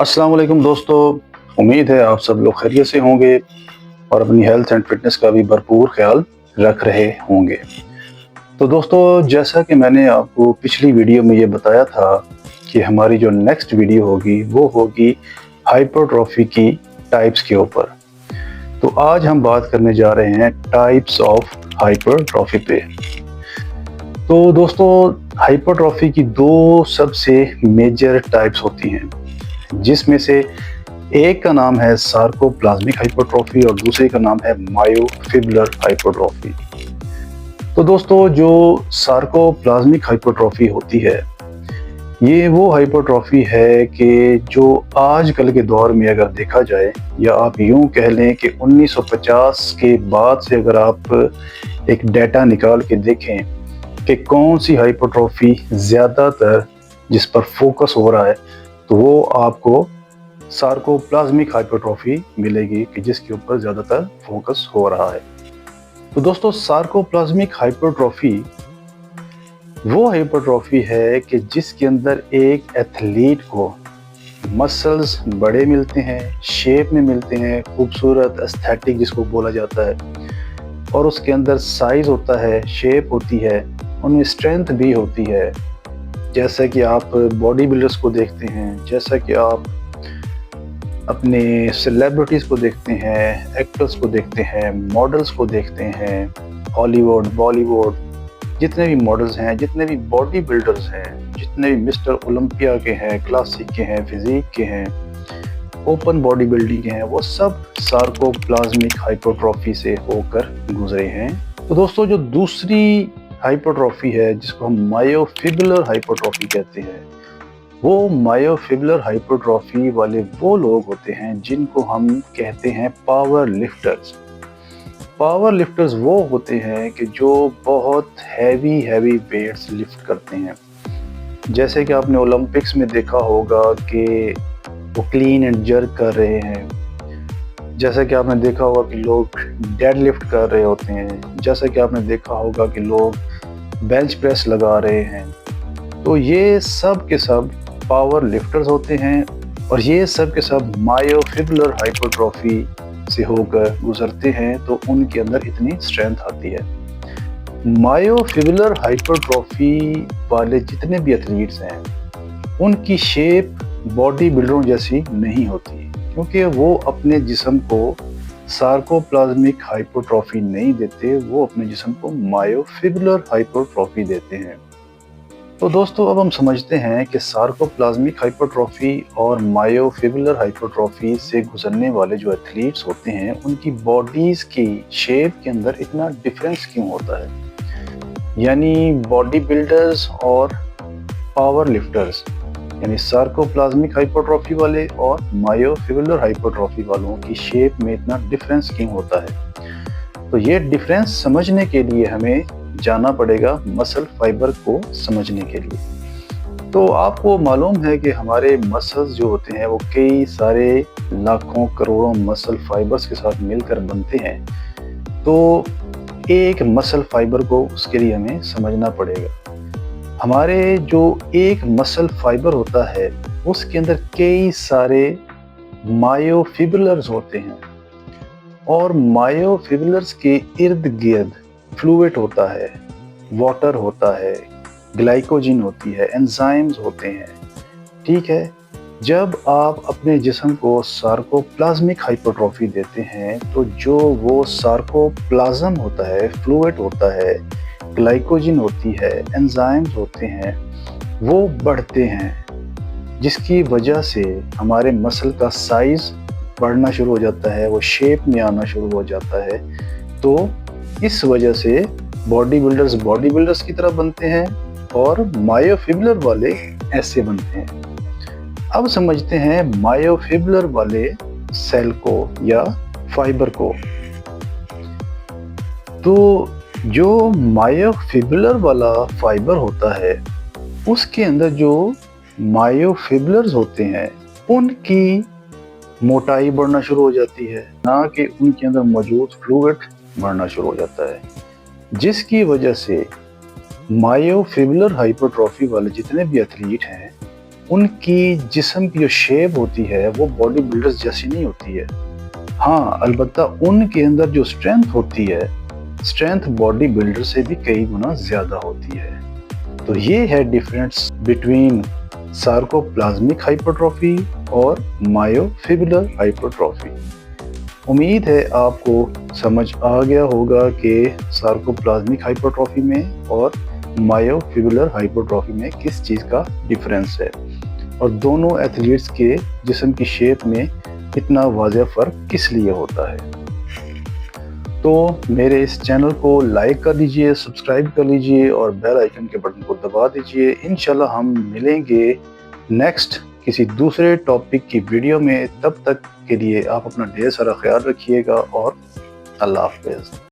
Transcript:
अस्सलाम वालेकुम दोस्तों। उम्मीद है आप सब लोग खैरियत से होंगे और अपनी हेल्थ एंड फिटनेस का भी भरपूर ख्याल रख रहे होंगे। तो दोस्तों, जैसा कि मैंने आपको पिछली वीडियो में ये बताया था कि हमारी जो नेक्स्ट वीडियो होगी वो होगी हाइपरट्रॉफी की टाइप्स के ऊपर। तो आज हम बात करने जा रहे हैं टाइप्स ऑफ हाइपरट्रॉफी पे। तो दोस्तों, हाइपरट्रॉफी की दो सबसे मेजर टाइप्स होती हैं, जिसमें से एक का नाम है सार्कोप्लाज्मिक हाइपरट्रॉफी और दूसरे का नाम है मायोफिब्रलर हाइपरट्रॉफी। तो दोस्तों, जो सार्कोप्लाज्मिक हाइपरट्रॉफी होती है, ये वो हाइपरट्रॉफी है कि जो आजकल के दौर में अगर देखा जाए, या आप यूं कह लें कि 1950 के बाद से अगर आप एक डाटा निकाल के देखें कि कौन सी हाइपरट्रॉफी ज़्यादातर जिस पर फोकस हो रहा है, तो वो आपको सार्कोप्लाज्मिक हाइपरट्रॉफी मिलेगी कि जिसके ऊपर ज़्यादातर फोकस हो रहा है। तो दोस्तों, सार्कोप्लाज्मिक हाइपरट्रॉफी वो हाइपरट्रॉफी है कि जिसके अंदर एक एथलीट को मसल्स बड़े मिलते हैं, शेप में मिलते हैं, खूबसूरत एस्थेटिक जिसको बोला जाता है, और उसके अंदर साइज होता है, शेप होती है, उनमें स्ट्रेंथ भी होती है। जैसा कि आप बॉडी बिल्डर्स को देखते हैं, जैसा कि आप अपने सेलिब्रिटीज़ को देखते हैं, एक्टर्स को देखते हैं, मॉडल्स को देखते हैं, हॉलीवुड, बॉलीवुड, जितने भी मॉडल्स हैं, जितने भी बॉडी बिल्डर्स हैं, जितने भी मिस्टर ओलंपिया के हैं, क्लासिक के हैं, फिजिक के हैं, ओपन बॉडी बिल्डिंग के हैं, वो सब सार्कोप्लाज्मिक हाइपरट्रॉफी से होकर गुजरे हैं। तो दोस्तों, जो दूसरी हाइपरट्रॉफी है जिसको हम मायोफिब्रलर हाइपरट्रॉफी कहते हैं, वो मायोफिब्रलर हाइपरट्रॉफी वाले वो लोग होते हैं जिनको हम कहते हैं पावर लिफ्टर्स। पावर लिफ्टर्स वो होते हैं कि जो बहुत हैवी वेट्स लिफ्ट करते हैं। जैसे कि आपने ओलंपिक्स में देखा होगा कि वो क्लीन एंड जर्क कर रहे हैं, जैसा कि आपने देखा होगा कि लोग डेड लिफ्ट कर रहे होते हैं, जैसा कि आपने देखा होगा कि लोग बेंच प्रेस लगा रहे हैं। तो ये सब के सब पावर लिफ्टर्स होते हैं और ये सब के सब मायोफिब्रलर हाइपरट्रॉफी से होकर गुजरते हैं, तो उनके अंदर इतनी स्ट्रेंथ आती है। मायोफिब्रलर हाइपरट्रॉफी वाले जितने भी एथलीट्स हैं, उनकी शेप बॉडी बिल्डरों जैसी नहीं होती, क्योंकि वो अपने जिस्म को सार्कोप्लाज्मिक हाइपरट्रॉफी नहीं देते, वो अपने जिस्म को मायोफिब्रलर हाइपरट्रॉफी देते हैं। तो दोस्तों, अब हम समझते हैं कि सार्कोप्लाज्मिक हाइपरट्रॉफी और मायोफिब्रलर हाइपरट्रॉफी से गुजरने वाले जो एथलीट्स होते हैं, उनकी बॉडीज़ की शेप के अंदर इतना डिफरेंस क्यों होता है। यानी बॉडी बिल्डर्स और पावर लिफ्टर्स, यानी सार्कोप्लाज्मिक हाइपरट्रॉफी वाले और मायोफिब्रलर हाइपरट्रॉफी वालों की शेप में इतना डिफरेंस क्यों होता है। तो ये डिफरेंस समझने के लिए हमें जाना पड़ेगा मसल फाइबर को समझने के लिए। तो आपको मालूम है कि हमारे मसल्स जो होते हैं वो कई सारे लाखों करोड़ों मसल फाइबर्स के साथ मिलकर बनते हैं। तो एक मसल फाइबर को उसके लिए हमें समझना पड़ेगा। हमारे जो एक मसल फाइबर होता है उसके अंदर कई सारे मायोफिब्रलर्स होते हैं, और मायोफिब्रलर्स के इर्द गिर्द फ्लूइड होता है, वाटर होता है, ग्लाइकोजिन होती है, एंजाइम्स होते हैं। ठीक है, जब आप अपने जिस्म को सार्कोप्लाज्मिक हाइपरट्रॉफी देते हैं, तो जो वो सार्कोप्लाज्म होता है, फ्लूइड होता है, ग्लाइकोजिन होती है, एंजाइम्स होते हैं, वो बढ़ते हैं, जिसकी वजह से हमारे मसल का साइज बढ़ना शुरू हो जाता है, वो शेप में आना शुरू हो जाता है। तो इस वजह से बॉडी बिल्डर्स की तरह बनते हैं और मायोफिब्रलर वाले ऐसे बनते हैं। अब समझते हैं मायोफिब्रलर वाले सेल को या फाइबर को। तो जो मायोफिब्रलर वाला फाइबर होता है, उसके अंदर जो मायोफिब्रलर्स होते हैं, उनकी मोटाई बढ़ना शुरू हो जाती है, ना कि उनके अंदर मौजूद फ्लूइड बढ़ना शुरू हो जाता है, जिसकी वजह से मायोफिब्रलर हाइपरट्रॉफी वाले जितने भी एथलीट हैं, उनकी जिस्म की जो शेप होती है वो बॉडी बिल्डर्स जैसी नहीं होती है। हाँ, अलबत्ता उनके अंदर जो स्ट्रेंथ होती है, स्ट्रेंथ बॉडी बिल्डर से भी कई गुना ज़्यादा होती है। तो ये है डिफरेंस बिटवीन सार्कोप्लाज्मिक हाइपरट्रॉफी और मायोफिबुलर हाइपरट्रॉफी। उम्मीद है आपको समझ आ गया होगा कि सार्कोप्लाज्मिक हाइपरट्रॉफी में और मायोफिबुलर हाइपरट्रॉफी में किस चीज़ का डिफरेंस है और दोनों एथलीट्स के जिस्म की शेप में इतना वाज़ेह फ़र्क किस लिए होता है। तो मेरे इस चैनल को लाइक कर लीजिए, सब्सक्राइब कर लीजिए और बेल आइकन के बटन को दबा दीजिए। इंशाल्लाह हम मिलेंगे नेक्स्ट किसी दूसरे टॉपिक की वीडियो में। तब तक के लिए आप अपना ढेर सारा ख्याल रखिएगा और अल्लाह हाफ़िज़।